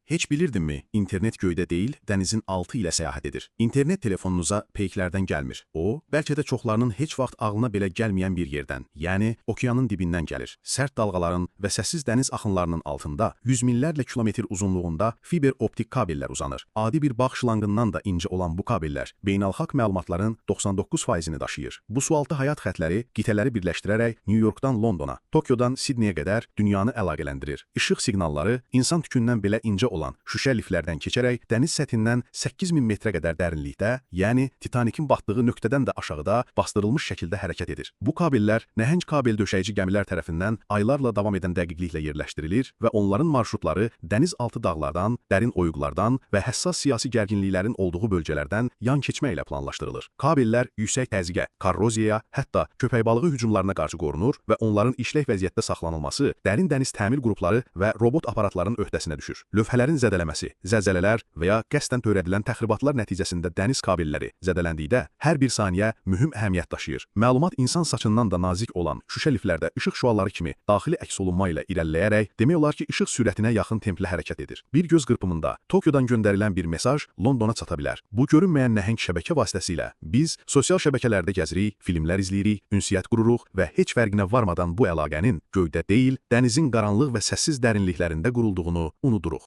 Heç bilirdinmi, internet göydə deyil, dənizin altı ilə səyahət edir. İnternet telefonunuza peyklərdən gəlmir. O, bəlkə də çoxlarının heç vaxt ağlına belə gəlməyən bir yerdən, yəni okeanın dibindən gəlir. Sərt dalğaların və səssiz dəniz axınlarının altında yüz minlərlə kilometr uzunluğunda fiber optik kabellər uzanır. Adi bir bağ şlanqından da incə olan bu kabellər beynəlxalq məlumatların 99%-ni daşıyır. Bu sualtı həyat xətləri qitələri birləşdirərək New Yorkdan Londona, Tokyodan Sidneyə qədər dünyanı əlaqələndirir. İşıq siqnalları insan tükündən belə incə olan şüşə liflərdən keçərək dəniz səthindən 8000 metrə qədər dərinlikdə, yəni Titanikin batdığı nöqtədən də aşağıda bastırılmış şəkildə hərəkət edir. Bu kabellər nəhəng kabel döşəyici gəmilər tərəfindən aylarla davam edən dəqiqliklə yerləşdirilir və onların marşrutları dəniz altı dağlardan, dərin oyuqlardan və həssas siyasi gərginliklərin olduğu bölgələrdən yan keçmə ilə planlaşdırılır. Kabellər yüksək təzyiqə, korroziyaya, hətta köpək balığı hücumlarına qarşı qorunur və onların işlək vəziyyətdə saxlanılması dərin dəniz təmir qrupları və robot aparatların öhdəsinə düşür. Lövhələrin zədələməsi, zəlzələlər və ya qəsdən törədilən təxribatlar nəticəsində dəniz kabelləri zədələndikdə hər bir saniyə mühüm əhəmiyyət daşıyır. Məlumat insan saçından da nazik olan şüşə liflərdə işıq şüaları kimi daxili əks olunma ilə irəliləyərək demək olar ki, işıq sürətinə yaxın templə hərəkət edir. Bir göz qırpımında Tokyodan göndərilən bir mesaj Londona çata bilər. Bu görünməyən nəhəng şəbəkə vasitəsilə biz sosial şəbəkələrdə gəzirik, filmlər izləyirik, ünsiyyət qururuq və heç fərqinə varmadan bu əlaqənin göydə deyil, dənizin qaranlıq və səssiz dərinliklərində qurulduğunu unuduruq.